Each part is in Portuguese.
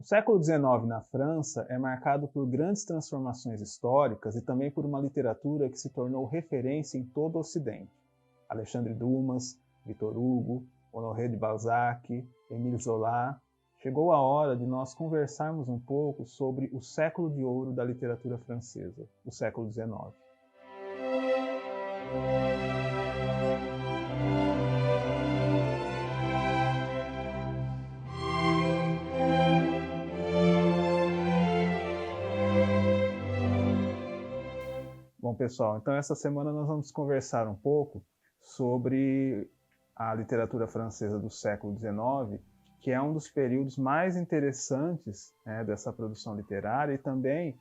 século XIX na França é marcado por grandes transformações históricas e também por uma literatura que se tornou referência em todo o Ocidente. Alexandre Dumas, Victor Hugo, Honoré de Balzac, Émile Zola. Chegou a hora de nós conversarmos um pouco sobre o século de ouro da literatura francesa, o século XIX. Bom, pessoal, então essa semana nós vamos conversar um pouco sobre a literatura francesa do século XIX, que é um dos períodos mais interessantes, né, dessa produção literária e também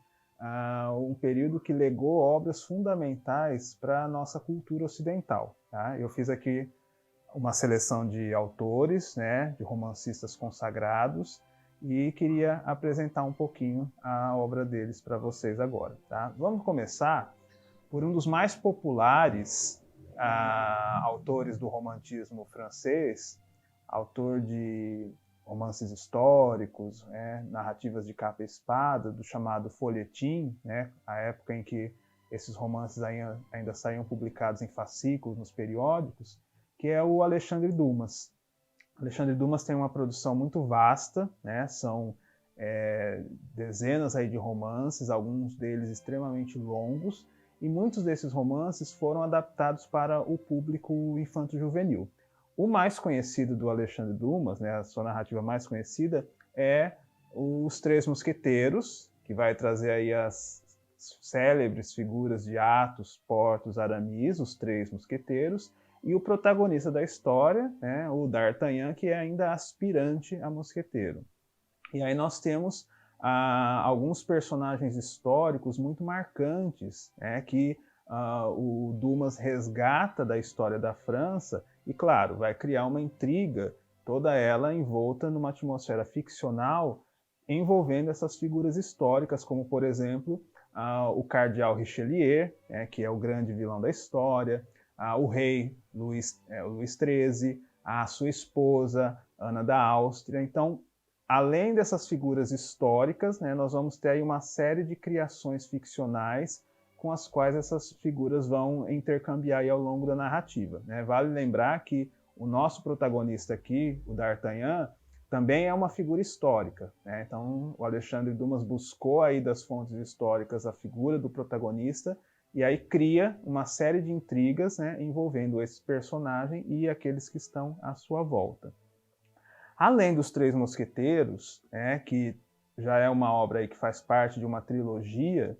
um período que legou obras fundamentais para a nossa cultura ocidental. Tá? Eu fiz aqui uma seleção de autores, né, de romancistas consagrados, e queria apresentar um pouquinho a obra deles para vocês agora. Tá? Vamos começar por um dos mais populares autores do romantismo francês, autor de romances históricos, narrativas de capa e espada, do chamado folhetim, a época em que esses romances ainda saíam publicados em fascículos nos periódicos, que é o Alexandre Dumas. Alexandre Dumas tem uma produção muito vasta, são dezenas aí de romances, alguns deles extremamente longos, e muitos desses romances foram adaptados para o público infanto-juvenil. O mais conhecido do Alexandre Dumas, a sua narrativa mais conhecida, é Os Três Mosqueteiros, que vai trazer aí as célebres figuras de Athos, Porthos, Aramis, os Três Mosqueteiros, e o protagonista da história, o D'Artagnan, que é ainda aspirante a mosqueteiro. E aí nós temos alguns personagens históricos muito marcantes, que o Dumas resgata da história da França e, claro, vai criar uma intriga, toda ela envolta numa atmosfera ficcional envolvendo essas figuras históricas, como, por exemplo, o cardeal Richelieu, que é o grande vilão da história, o rei Luís XIII, a sua esposa, Ana da Áustria. Então, além dessas figuras históricas, nós vamos ter aí uma série de criações ficcionais com as quais essas figuras vão intercambiar aí ao longo da narrativa. Vale lembrar que o nosso protagonista aqui, o D'Artagnan, também é uma figura histórica. Então, o Alexandre Dumas buscou aí das fontes históricas a figura do protagonista e aí cria uma série de intrigas, envolvendo esse personagem e aqueles que estão à sua volta. Além dos Três Mosqueteiros, que já é uma obra aí que faz parte de uma trilogia,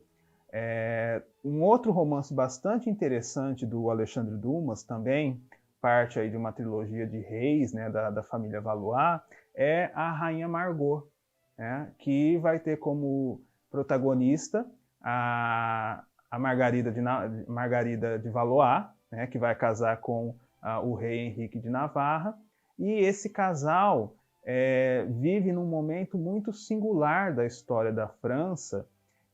um outro romance bastante interessante do Alexandre Dumas, também parte aí de uma trilogia de reis, da família Valois, é a Rainha Margot, que vai ter como protagonista a Margarida de Valois, que vai casar com o rei Henrique de Navarra. E esse casal vive num momento muito singular da história da França,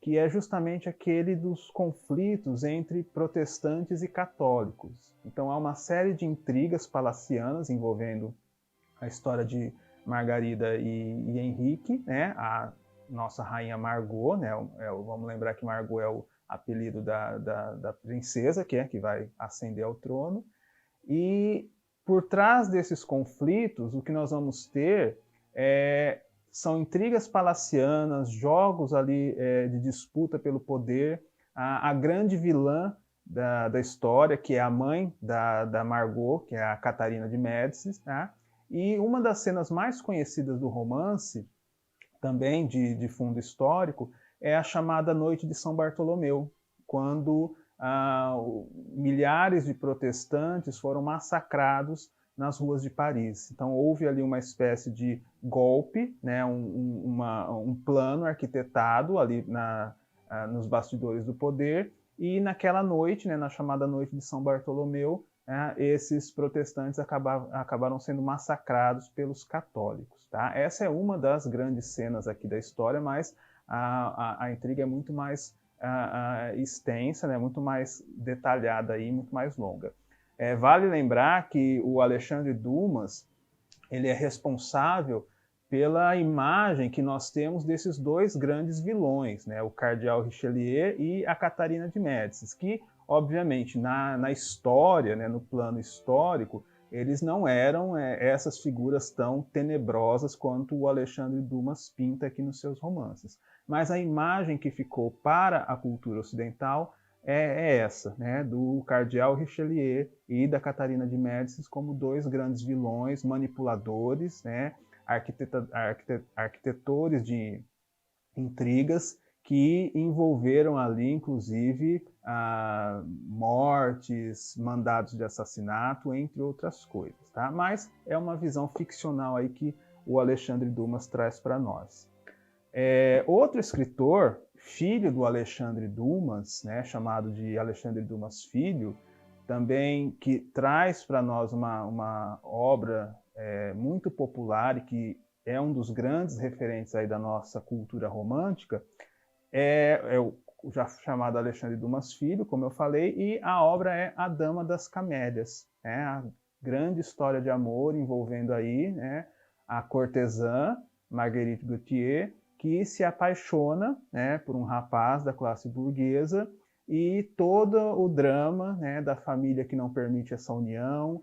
que é justamente aquele dos conflitos entre protestantes e católicos. Então há uma série de intrigas palacianas envolvendo a história de Margarida e Henrique, a nossa rainha Margot, vamos lembrar que Margot é o apelido da princesa, que vai ascender ao trono, e por trás desses conflitos, o que nós vamos ter são intrigas palacianas, jogos ali de disputa pelo poder. A grande vilã da história, que é a mãe da Margot, que é a Catarina de Médicis. E uma das cenas mais conhecidas do romance, também de fundo histórico, é a chamada Noite de São Bartolomeu, quando milhares de protestantes foram massacrados nas ruas de Paris. Então houve ali uma espécie de golpe, um plano arquitetado ali nos bastidores do poder, e naquela noite, na chamada Noite de São Bartolomeu, esses protestantes acabaram sendo massacrados pelos católicos. Tá? Essa é uma das grandes cenas aqui da história, mas a intriga é muito mais extensa, muito mais detalhada e muito mais longa. Vale lembrar que o Alexandre Dumas ele é responsável pela imagem que nós temos desses dois grandes vilões, né, o cardeal Richelieu e a Catarina de Médicis, que, obviamente, na história, né, no plano histórico, eles não eram essas figuras tão tenebrosas quanto o Alexandre Dumas pinta aqui nos seus romances. Mas a imagem que ficou para a cultura ocidental é essa, né, do cardeal Richelieu e da Catarina de Médicis como dois grandes vilões, manipuladores, né, arquitetores de intrigas que envolveram ali, inclusive, mortes, mandados de assassinato, entre outras coisas. Tá? Mas é uma visão ficcional aí que o Alexandre Dumas traz para nós. Outro escritor, filho do Alexandre Dumas, né, chamado de Alexandre Dumas Filho, também que traz para nós uma obra muito popular e que é um dos grandes referentes aí da nossa cultura romântica, é o já chamado Alexandre Dumas Filho, como eu falei, e a obra é A Dama das Camélias, a grande história de amor envolvendo aí, né, a cortesã Marguerite Gautier, que se apaixona, né, por um rapaz da classe burguesa, e todo o drama, né, da família que não permite essa união,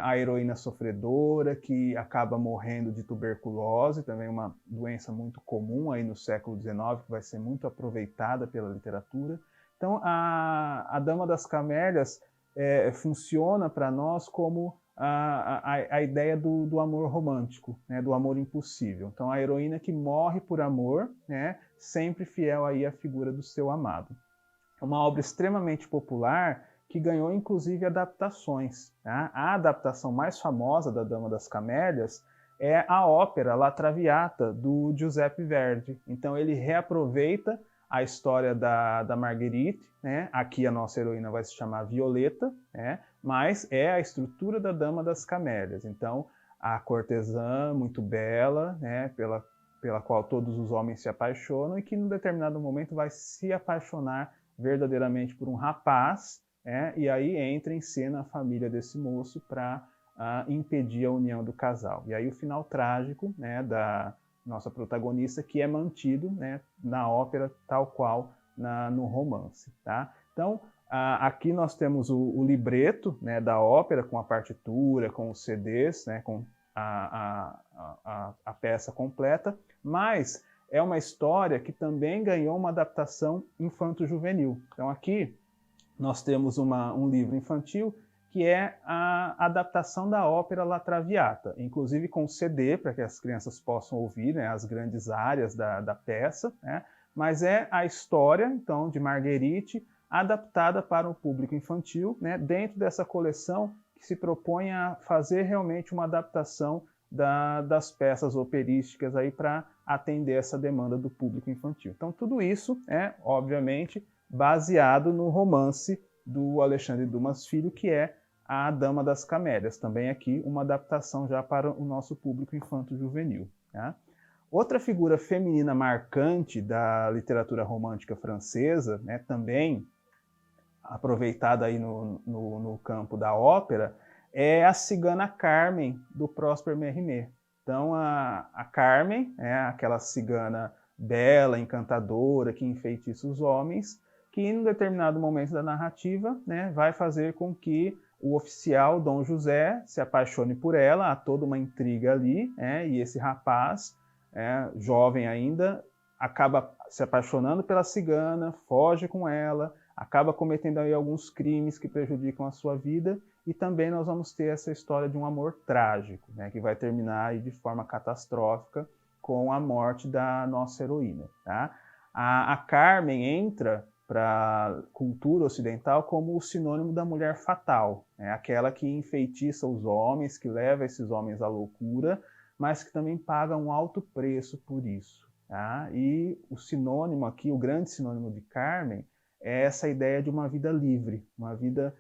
a heroína sofredora que acaba morrendo de tuberculose, também uma doença muito comum aí no século XIX, que vai ser muito aproveitada pela literatura. Então, a Dama das Camélias funciona para nós como a ideia do amor romântico, né, do amor impossível. Então, a heroína que morre por amor, né, sempre fiel aí à figura do seu amado. É uma obra extremamente popular que ganhou inclusive adaptações. Tá? A adaptação mais famosa da Dama das Camélias é a ópera La Traviata, do Giuseppe Verdi. Então ele reaproveita a história da Marguerite, né? Aqui a nossa heroína vai se chamar Violeta, né? Mas é a estrutura da Dama das Camélias. Então a cortesã muito bela, né? pela qual todos os homens se apaixonam e que num determinado momento vai se apaixonar verdadeiramente por um rapaz, e aí entra em cena a família desse moço para impedir a união do casal. E aí o final trágico, né, da nossa protagonista, que é mantido, né, na ópera tal qual no romance. Tá? Então, aqui nós temos o libreto, né, da ópera, com a partitura, com os CDs, né, com a peça completa, mas é uma história que também ganhou uma adaptação infanto-juvenil. Então aqui nós temos um livro infantil que é a adaptação da ópera La Traviata, inclusive com CD, para que as crianças possam ouvir, né, as grandes áreas da peça, né, mas é a história, então, de Marguerite, adaptada para o público infantil, né, dentro dessa coleção que se propõe a fazer realmente uma adaptação das peças operísticas aí para atender essa demanda do público infantil. Então, tudo isso é, obviamente, baseado no romance do Alexandre Dumas Filho, que é A Dama das Camélias. Também aqui uma adaptação já para o nosso público infanto-juvenil. Tá? Outra figura feminina marcante da literatura romântica francesa, né, também aproveitada aí no campo da ópera, é a cigana Carmen, do Prosper Mérimée. Então, a Carmen é aquela cigana bela, encantadora, que enfeitiça os homens, que em um determinado momento da narrativa, né, vai fazer com que o oficial Dom José se apaixone por ela, há toda uma intriga ali, e esse rapaz, jovem ainda, acaba se apaixonando pela cigana, foge com ela, acaba cometendo aí alguns crimes que prejudicam a sua vida, e também nós vamos ter essa história de um amor trágico, né, que vai terminar aí de forma catastrófica com a morte da nossa heroína. Tá? A Carmen entra para a cultura ocidental como o sinônimo da mulher fatal, aquela que enfeitiça os homens, que leva esses homens à loucura, mas que também paga um alto preço por isso. Tá? E o sinônimo aqui, o grande sinônimo de Carmen, é essa ideia de uma vida livre, uma vida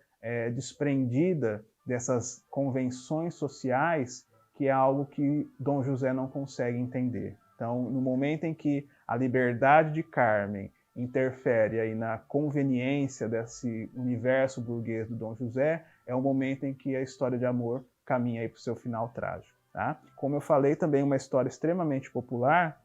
desprendida dessas convenções sociais, que é algo que Dom José não consegue entender. Então, no momento em que a liberdade de Carmen interfere aí na conveniência desse universo burguês do Dom José, é o momento em que a história de amor caminha para o seu final trágico. tá? Como eu falei, também uma história extremamente popular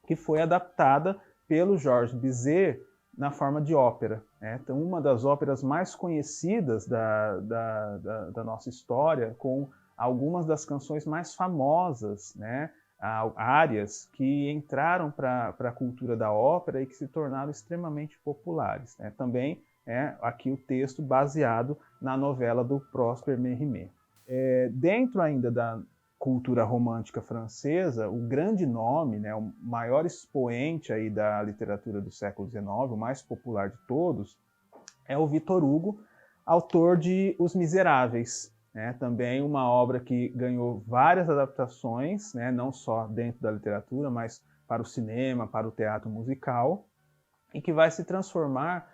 que foi adaptada pelo Georges Bizet na forma de ópera, né? Então, uma das óperas mais conhecidas da nossa história, com algumas das canções mais famosas, né? Áreas que entraram para a cultura da ópera e que se tornaram extremamente populares, né? Também aqui o texto baseado na novela do Prosper Mérimée. Dentro ainda da cultura romântica francesa, o grande nome, né, o maior expoente aí da literatura do século XIX, o mais popular de todos, é o Victor Hugo, autor de Os Miseráveis, né, também uma obra que ganhou várias adaptações, né, não só dentro da literatura, mas para o cinema, para o teatro musical, e que vai se transformar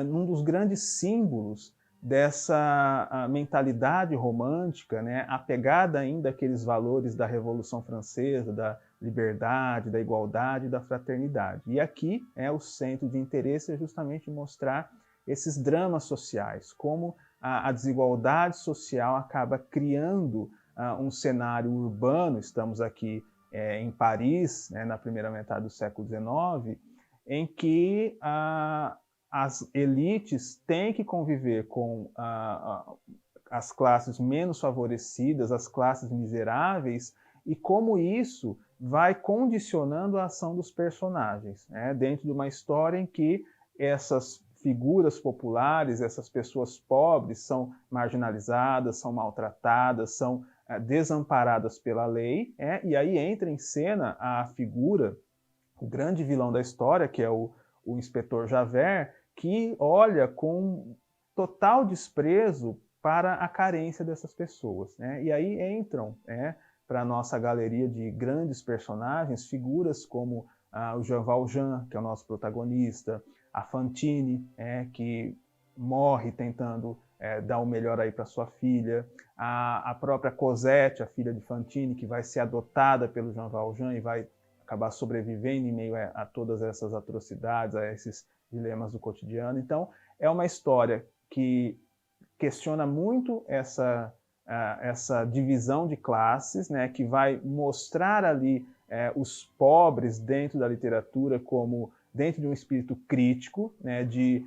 num dos grandes símbolos dessa mentalidade romântica, né, apegada ainda àqueles valores da Revolução Francesa, da liberdade, da igualdade, da fraternidade. E aqui o centro de interesse é justamente mostrar esses dramas sociais, como a desigualdade social acaba criando um cenário urbano. Estamos aqui em Paris, né, na primeira metade do século XIX, em que as elites têm que conviver com as classes menos favorecidas, as classes miseráveis, e como isso vai condicionando a ação dos personagens, né? Dentro de uma história em que essas figuras populares, essas pessoas pobres são marginalizadas, são maltratadas, são desamparadas pela lei, e aí entra em cena a figura, o grande vilão da história, que é o inspetor Javert, que olha com total desprezo para a carência dessas pessoas, né? E aí entram para a nossa galeria de grandes personagens, figuras como o Jean Valjean, que é o nosso protagonista, a Fantine, que morre tentando dar o melhor aí para sua filha, a própria Cosette, a filha de Fantine, que vai ser adotada pelo Jean Valjean e vai acabar sobrevivendo em meio a todas essas atrocidades, a esses dilemas do cotidiano. Então, é uma história que questiona muito essa divisão de classes, né, que vai mostrar ali os pobres dentro da literatura como dentro de um espírito crítico, né, de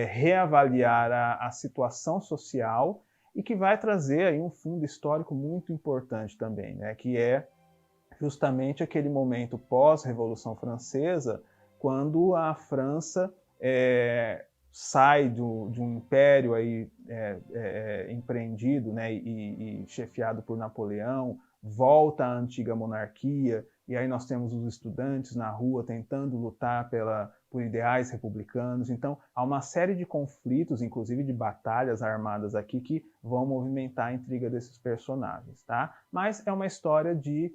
reavaliar a situação social, e que vai trazer aí um fundo histórico muito importante também, né, que é justamente aquele momento pós-Revolução Francesa, quando a França sai de um império aí, empreendido, né, e chefiado por Napoleão, volta à antiga monarquia, e aí nós temos os estudantes na rua tentando lutar por ideais republicanos. Então, há uma série de conflitos, inclusive de batalhas armadas aqui, que vão movimentar a intriga desses personagens, tá? Mas é uma história de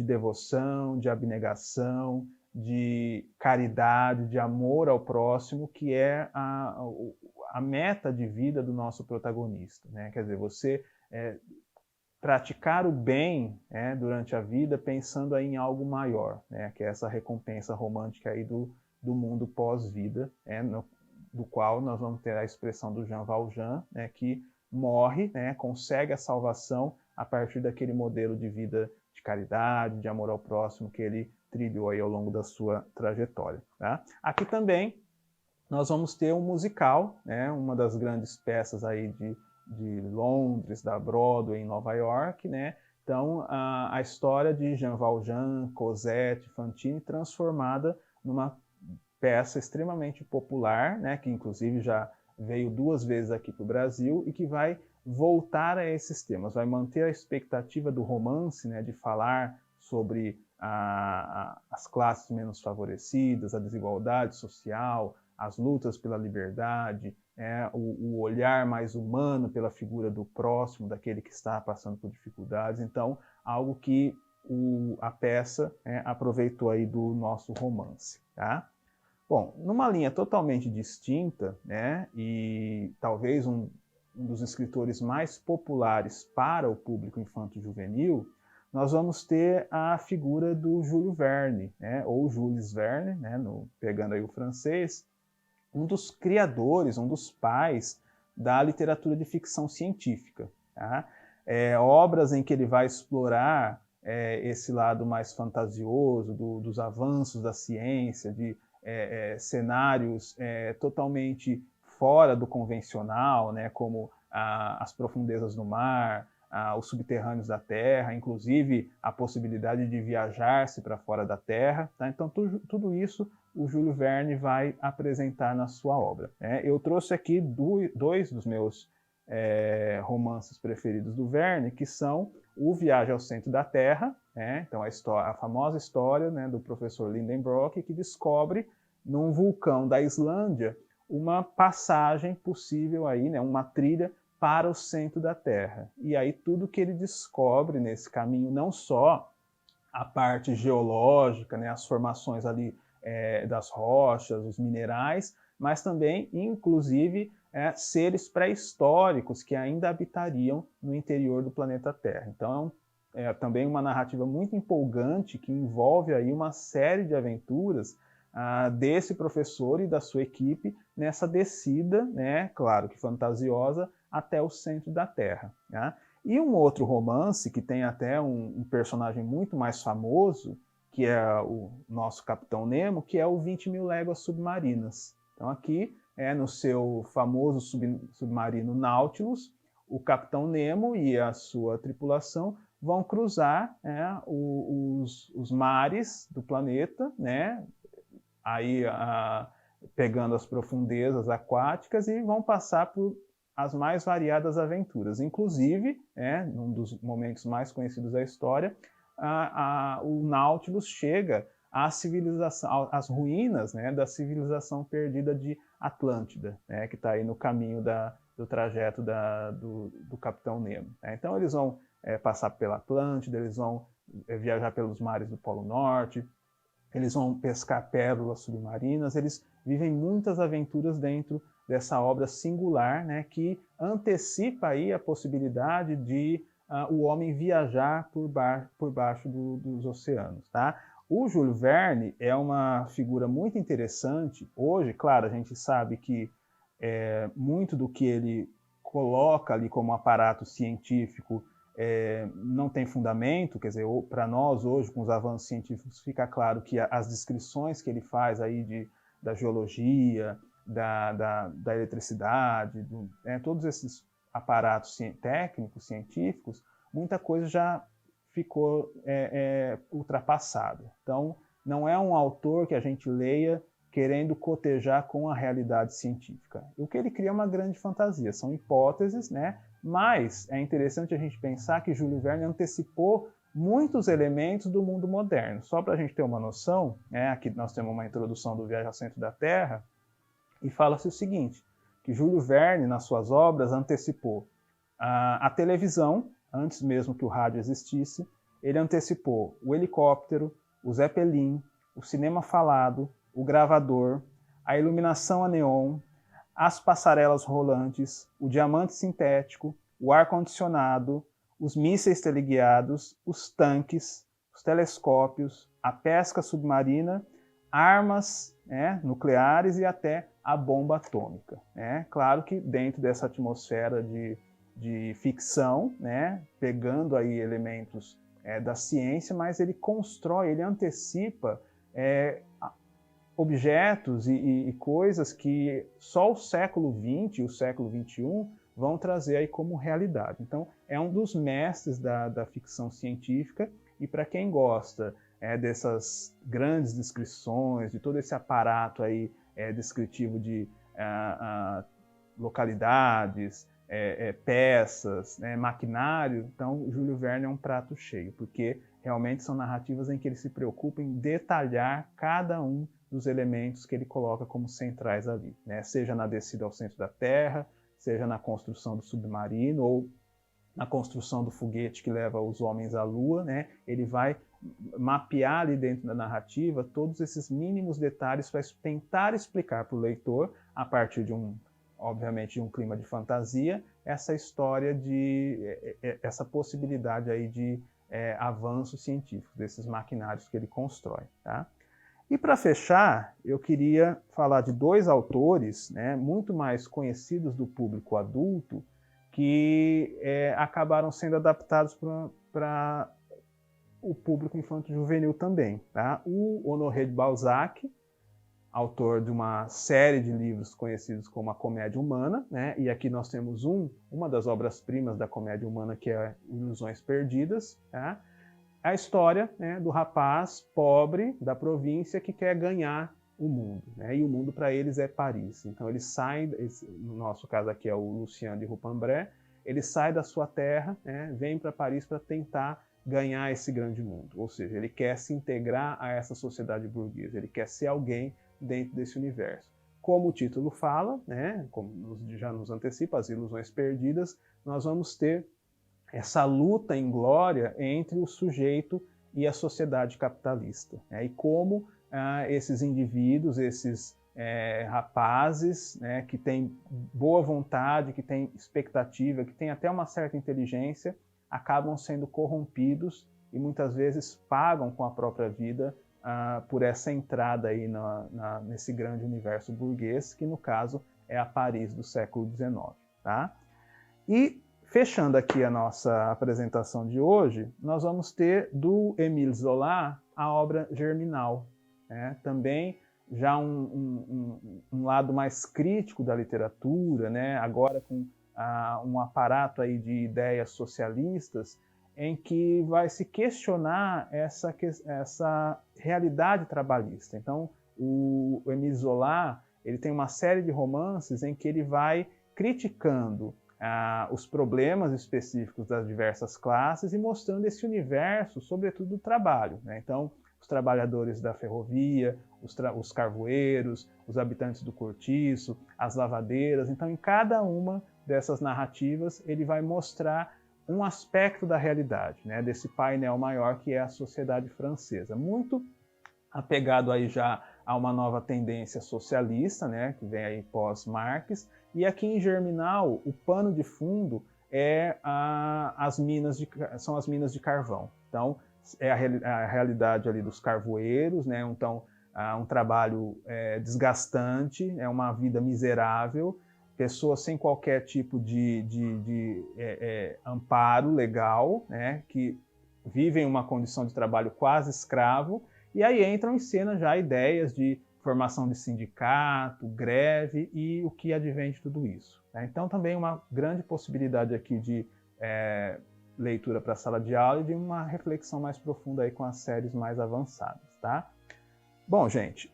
devoção, de abnegação, de caridade, de amor ao próximo, que é a meta de vida do nosso protagonista, né? Quer dizer, você praticar o bem durante a vida pensando aí em algo maior, né? Que é essa recompensa romântica aí do mundo pós-vida, do qual nós vamos ter a expressão do Jean Valjean, né? Que morre, né? Consegue a salvação a partir daquele modelo de vida de caridade, de amor ao próximo que ele trilhou aí ao longo da sua trajetória, tá? Aqui também nós vamos ter um musical, né? Uma das grandes peças aí de Londres, da Broadway em Nova York, né? Então, a história de Jean Valjean, Cosette, Fantine, transformada numa peça extremamente popular, né? Que inclusive já veio 2 vezes aqui para o Brasil e que vai voltar a esses temas, vai manter a expectativa do romance, né? De falar sobre as classes menos favorecidas, a desigualdade social, as lutas pela liberdade, o olhar mais humano pela figura do próximo, daquele que está passando por dificuldades. Então, algo que a peça aproveitou aí do nosso romance, tá? Bom, numa linha totalmente distinta, né, e talvez um dos escritores mais populares para o público infanto-juvenil, nós vamos ter a figura do Júlio Verne, né, ou Jules Verne, né, pegando aí o francês, um dos criadores, um dos pais da literatura de ficção científica, tá? obras em que ele vai explorar esse lado mais fantasioso dos avanços da ciência, de cenários totalmente fora do convencional, né, como as profundezas do mar, os subterrâneos da Terra, inclusive a possibilidade de viajar-se para fora da Terra. Tá? Então, tudo isso o Júlio Verne vai apresentar na sua obra. Eu trouxe aqui dois dos meus romances preferidos do Verne, que são O Viagem ao Centro da Terra, então a famosa história, né, do professor Lindenbrock, que descobre num vulcão da Islândia uma passagem possível, aí, né, uma trilha para o centro da Terra. E aí tudo que ele descobre nesse caminho, não só a parte geológica, né, as formações ali das rochas, os minerais, mas também, inclusive, seres pré-históricos que ainda habitariam no interior do planeta Terra. Então, é também uma narrativa muito empolgante que envolve aí uma série de aventuras desse professor e da sua equipe nessa descida, né, claro que fantasiosa, até o centro da Terra. Né? E um outro romance que tem até um personagem muito mais famoso, que é o nosso Capitão Nemo, que é o 20.000 Léguas Submarinas. Então aqui, no seu famoso submarino Nautilus, o Capitão Nemo e a sua tripulação vão cruzar os mares do planeta, né, aí pegando as profundezas aquáticas, e vão passar por as mais variadas aventuras. Inclusive, num dos momentos mais conhecidos da história, o Nautilus chega à civilização, às ruínas, né, da civilização perdida de Atlântida, né, que está aí no caminho do trajeto do Capitão Nemo. Então eles vão passar pela Atlântida, eles vão viajar pelos mares do Polo Norte, eles vão pescar pérolas submarinas, eles vivem muitas aventuras dentro dessa obra singular, né, que antecipa aí a possibilidade de o homem viajar por baixo dos oceanos. Tá? O Júlio Verne é uma figura muito interessante. Hoje, claro, a gente sabe que muito do que ele coloca ali como aparato científico não tem fundamento, quer dizer, para nós hoje, com os avanços científicos, fica claro que as descrições que ele faz aí da geologia, da eletricidade, todos esses aparatos técnicos, científicos, muita coisa já ficou ultrapassada. Então, não é um autor que a gente leia querendo cotejar com a realidade científica. O que ele cria é uma grande fantasia, são hipóteses, né? Mas é interessante a gente pensar que Júlio Verne antecipou muitos elementos do mundo moderno. Só para a gente ter uma noção, aqui nós temos uma introdução do Viagem ao Centro da Terra, e fala-se o seguinte, que Júlio Verne, nas suas obras, antecipou a televisão, antes mesmo que o rádio existisse, ele antecipou o helicóptero, o Zeppelin, o cinema falado, o gravador, a iluminação a neon, as passarelas rolantes, o diamante sintético, o ar-condicionado, os mísseis teleguiados, os tanques, os telescópios, a pesca submarina, armas nucleares e até a bomba atômica. Claro que dentro dessa atmosfera de ficção, pegando aí elementos da ciência, mas ele constrói, ele antecipa objetos e coisas que só o século XX e o século XXI vão trazer aí como realidade. Então, é um dos mestres da ficção científica, e para quem gosta dessas grandes descrições, de todo esse aparato aí descritivo de localidades, peças, maquinário, então o Júlio Verne é um prato cheio, porque realmente são narrativas em que ele se preocupa em detalhar cada um dos elementos que ele coloca como centrais ali, seja na descida ao centro da Terra, seja na construção do submarino ou na construção do foguete que leva os homens à Lua, ele vai mapear ali dentro da narrativa todos esses mínimos detalhes para tentar explicar para o leitor, a partir obviamente de um clima de fantasia, essa história essa possibilidade aí de avanços científicos, desses maquinários que ele constrói. Tá? E para fechar, eu queria falar de dois autores muito mais conhecidos do público adulto, que acabaram sendo adaptados para o público infanto-juvenil também. Tá? O Honoré de Balzac, autor de uma série de livros conhecidos como a Comédia Humana, né? E aqui nós temos uma das obras-primas da Comédia Humana, que é Ilusões Perdidas, tá? A história, né, do rapaz pobre da província que quer ganhar o mundo, né? E o mundo para eles é Paris. Então ele sai, no nosso caso aqui é o Lucien de Rupembré, ele sai da sua terra, né, vem para Paris para tentar ganhar esse grande mundo. Ou seja, ele quer se integrar a essa sociedade burguesa, ele quer ser alguém dentro desse universo. Como o título fala, né, como já nos antecipa, As Ilusões Perdidas, nós vamos ter essa luta em glória entre o sujeito e a sociedade capitalista. Né, e como esses indivíduos, esses rapazes, né, que têm boa vontade, que têm expectativa, que têm até uma certa inteligência, acabam sendo corrompidos e muitas vezes pagam com a própria vida por essa entrada aí nesse grande universo burguês, que no caso é a Paris do século XIX. Tá? E fechando aqui a nossa apresentação de hoje, nós vamos ter do Émile Zola a obra Germinal. Né? Também já um lado mais crítico da literatura, né? Agora com um aparato aí de ideias socialistas, em que vai se questionar essa realidade trabalhista. Então, o Émile Zola, ele tem uma série de romances em que ele vai criticando os problemas específicos das diversas classes e mostrando esse universo, sobretudo do trabalho. Né? Então, os trabalhadores da ferrovia, os carvoeiros, os habitantes do cortiço, as lavadeiras. Então, em cada uma dessas narrativas, ele vai mostrar um aspecto da realidade, né, desse painel maior que é a sociedade francesa, muito apegado aí já a uma nova tendência socialista, né, que vem aí pós-Marx, e aqui em Germinal o pano de fundo são as minas de carvão. Então é a realidade ali dos carvoeiros, né, então um trabalho desgastante, uma vida miserável, pessoas sem qualquer tipo de amparo legal, né, que vivem uma condição de trabalho quase escravo, e aí entram em cena já ideias de formação de sindicato, greve e o que advém de tudo isso. Né? Então também uma grande possibilidade aqui de leitura para a sala de aula e de uma reflexão mais profunda aí com as séries mais avançadas. Tá? Bom, gente,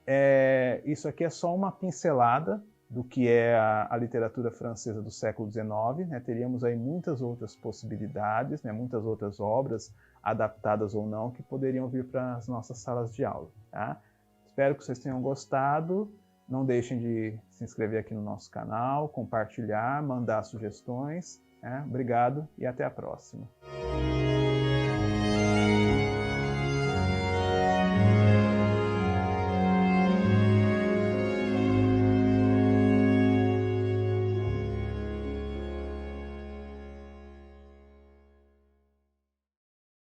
isso aqui é só uma pincelada do que é a literatura francesa do século XIX, né? Teríamos aí muitas outras possibilidades, né? Muitas outras obras, adaptadas ou não, que poderiam vir para as nossas salas de aula. Tá? Espero que vocês tenham gostado. Não deixem de se inscrever aqui no nosso canal, compartilhar, mandar sugestões. Né? Obrigado e até a próxima.